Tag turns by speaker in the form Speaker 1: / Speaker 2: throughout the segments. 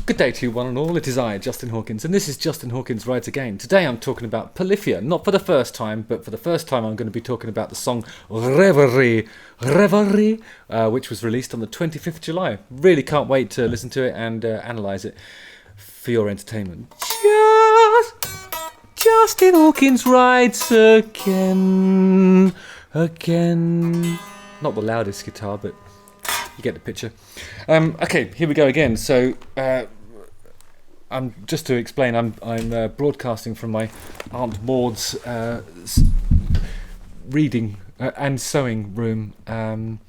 Speaker 1: Good day to you one and all, it is I, Justin Hawkins, and this is Justin Hawkins Rides Again. Today I'm talking about Polyphia, not for the first time, but for the first time I'm going to be talking about the song Reverie, which was released on the 25th July. Really can't wait to listen to it and analyse it for your entertainment. Justin Hawkins Rides Again. Not the loudest guitar, but you get the picture. Okay, here we go again. So, I'm just to explain. I'm broadcasting from my Aunt Maud's reading and sewing room. I'm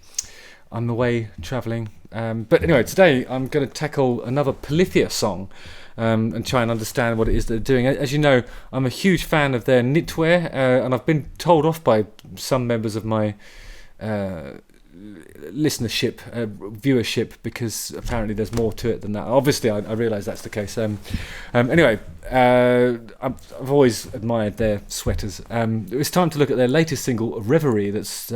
Speaker 1: away travelling. But anyway, today I'm going to tackle another Polyphia song and try and understand what it is they're doing. As you know, I'm a huge fan of their knitwear, and I've been told off by some members of my listenership, viewership, because apparently there's more to it than that. Obviously I realise that's the case. Anyway, I've always admired their sweaters. It was time to look at their latest single, Reverie, that's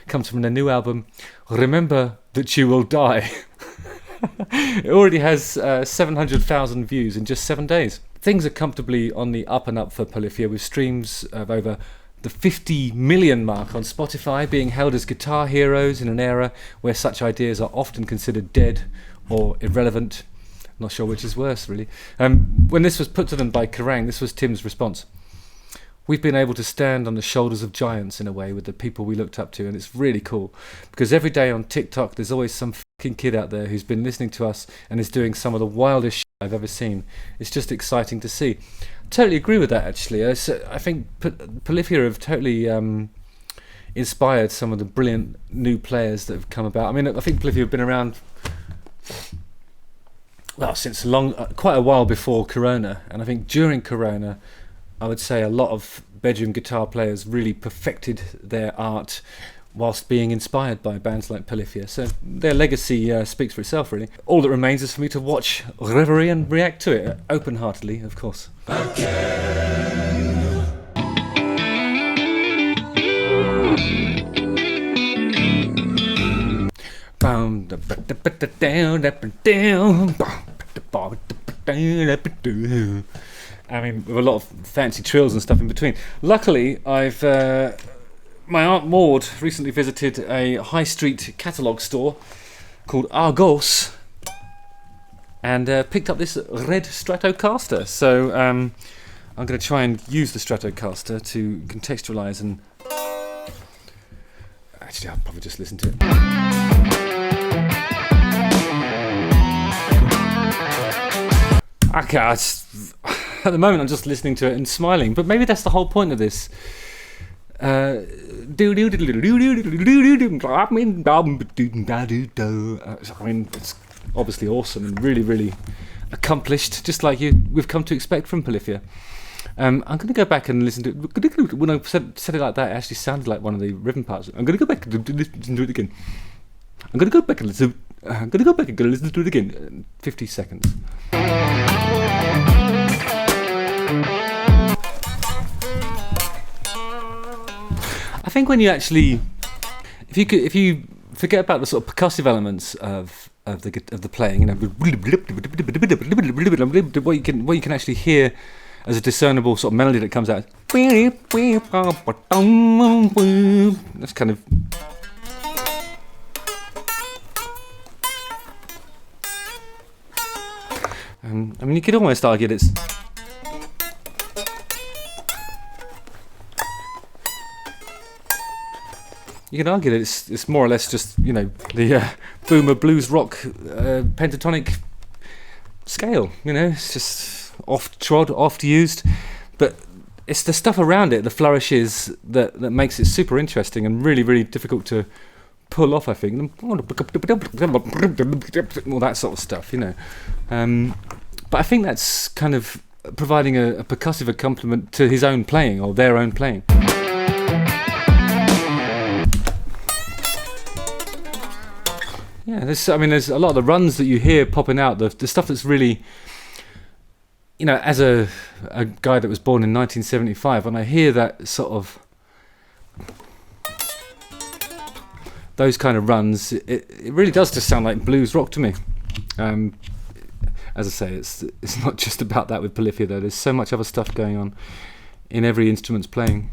Speaker 1: comes from their new album, Remember That You Will Die. It already has 700,000 views in just 7 days. Things are comfortably on the up and up for Polyphia, with streams of over the 50 million mark on Spotify, being held as guitar heroes in an era where such ideas are often considered dead or irrelevant. Not sure which is worse, really. When this was put to them by Kerrang, this was Tim's response. We've been able to stand on the shoulders of giants in a way with the people we looked up to, and it's really cool because every day on TikTok there's always some fucking kid out there who's been listening to us and is doing some of the wildest shit I've ever seen. It's just exciting to see. Totally agree with that, actually. I think Polyphia have totally inspired some of the brilliant new players that have come about. I mean, I think Polyphia have been around, well, since quite a while before Corona, and I think during Corona, I would say a lot of bedroom guitar players really perfected their art whilst being inspired by bands like Polyphia. So their legacy speaks for itself, really. All that remains is for me to watch Reverie and react to it, open-heartedly, of course. I mean, with a lot of fancy trills and stuff in between. Luckily, my Aunt Maud recently visited a high street catalogue store called Argos and picked up this red Stratocaster. So I'm going to try and use the Stratocaster to contextualise and... Actually, I'll probably just listen to it. Okay, at the moment I'm just listening to it and smiling, but maybe that's the whole point of this. I mean, it's obviously awesome and really, really accomplished, just like we've come to expect from Polyphia. I'm going to go back and listen to it. When I said it like that, it actually sounded like one of the rhythm parts. I'm going to go back and listen to it again. I'm going to go back and listen to it again in 50 seconds. I think when you actually, if you forget about the sort of percussive elements of the playing, you know, what you can actually hear as a discernible sort of melody that comes out. That's kind of. I mean, you could almost argue that it's. You can argue that it's more or less just, you know, the boomer blues rock pentatonic scale. You know, it's just oft-trod, oft-used, but it's the stuff around it, the flourishes, that makes it super interesting and really, really difficult to pull off, I think. All that sort of stuff, you know. But I think that's kind of providing a percussive accompaniment to his own playing, or their own playing. Yeah, there's a lot of the runs that you hear popping out, the stuff that's really, you know, as a guy that was born in 1975, when I hear that sort of, those kind of runs, it really does just sound like blues rock to me. as I say, it's not just about that with Polyphia though. There's so much other stuff going on in every instrument's playing.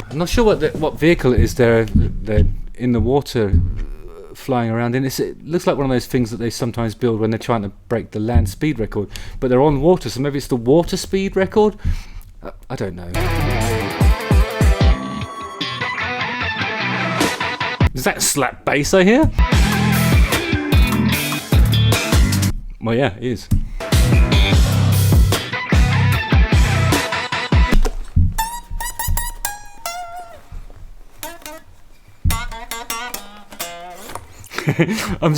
Speaker 1: I'm not sure what vehicle it is they're in the water flying around in. It looks like one of those things that they sometimes build when they're trying to break the land speed record, but they're on water, so maybe it's the water speed record? I don't know. Is that slap bass I hear? Well, yeah, it is. I'm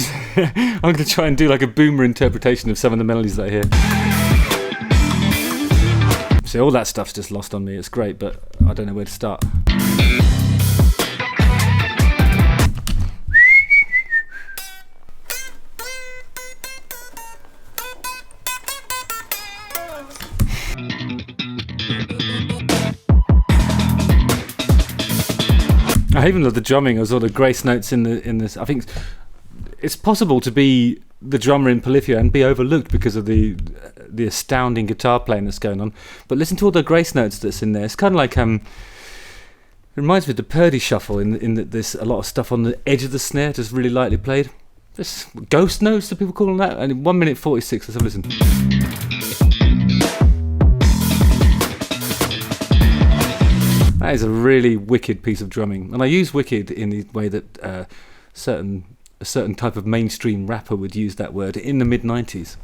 Speaker 1: going to try and do like a boomer interpretation of some of the melodies that I hear. See, all that stuff's just lost on me. It's great, but I don't know where to start. I even love the drumming as all the grace notes in this. I think it's possible to be the drummer in Polyphia and be overlooked because of the astounding guitar playing that's going on. But listen to all the grace notes that's in there. It's kind of like it reminds me of the Purdy shuffle in that there's a lot of stuff on the edge of the snare, just really lightly played. Just ghost notes, do people call them that? And in 1 minute 46, let's have a listen. That is a really wicked piece of drumming, and I use wicked in the way that a certain type of mainstream rapper would use that word in the mid-90s.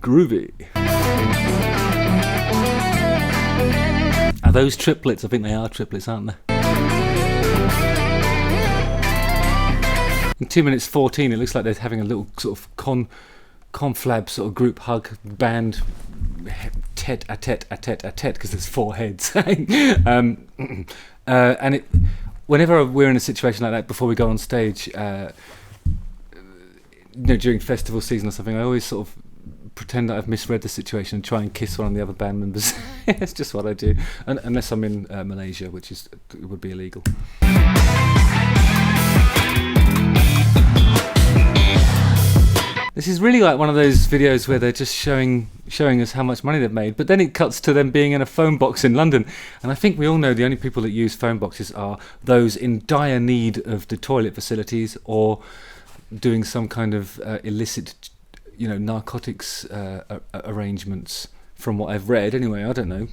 Speaker 1: Groovy. Are those triplets? I think they are triplets, aren't they? In 2 minutes 14, it looks like they're having a little sort of conflab sort of group hug band. Tete, because there's 4 heads. And whenever we're in a situation like that, before we go on stage, during festival season or something, I always sort of pretend that I've misread the situation and try and kiss one of the other band members. It's just what I do, unless I'm in Malaysia, which would be illegal. This is really like one of those videos where they're just showing us how much money they've made, but then it cuts to them being in a phone box in London. And I think we all know the only people that use phone boxes are those in dire need of the toilet facilities or doing some kind of illicit, narcotics arrangements. From what I've read, anyway, I don't know.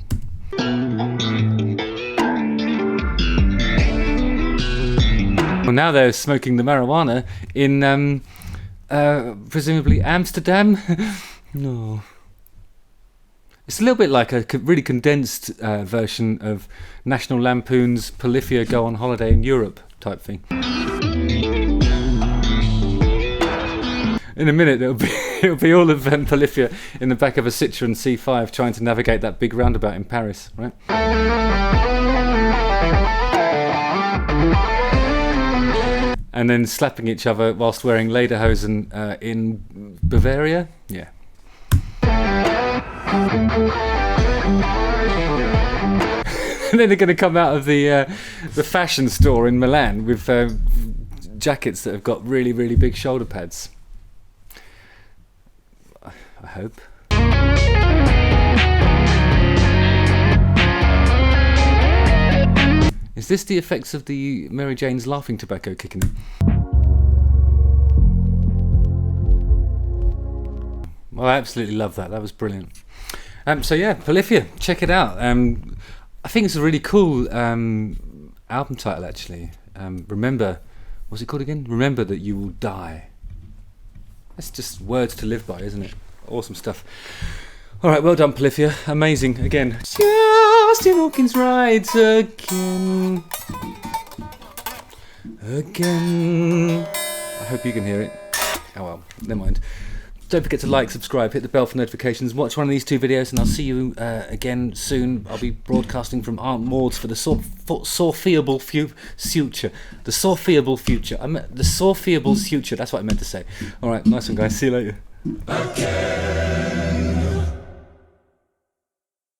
Speaker 1: Well, now they're smoking the marijuana in. Presumably Amsterdam. No. It's a little bit like a really condensed version of National Lampoon's Polyphia Go on Holiday in Europe type thing. In a minute it'll be all of Polyphia in the back of a Citroen C5 trying to navigate that big roundabout in Paris, right? And then slapping each other whilst wearing lederhosen in Bavaria. Yeah. And then they're going to come out of the fashion store in Milan with jackets that have got really, really big shoulder pads. I hope. Is this the effects of the Mary Jane's laughing tobacco kicking in? Well, I absolutely love that. That was brilliant. So yeah, Polyphia, check it out. I think it's a really cool album title, actually. Remember, what's it called again? Remember that you will die. That's just words to live by, isn't it? Awesome stuff. All right, well done, Polyphia. Amazing. Again. Justin Hawkins rides again. Again. I hope you can hear it. Oh well, never mind. Don't forget to like, subscribe, hit the bell for notifications, watch one of these 2 videos, and I'll see you again soon. I'll be broadcasting from Aunt Maud's for the foreseeable future. The foreseeable future. The foreseeable future. That's what I meant to say. All right, nice one, guys. See you later. Okay.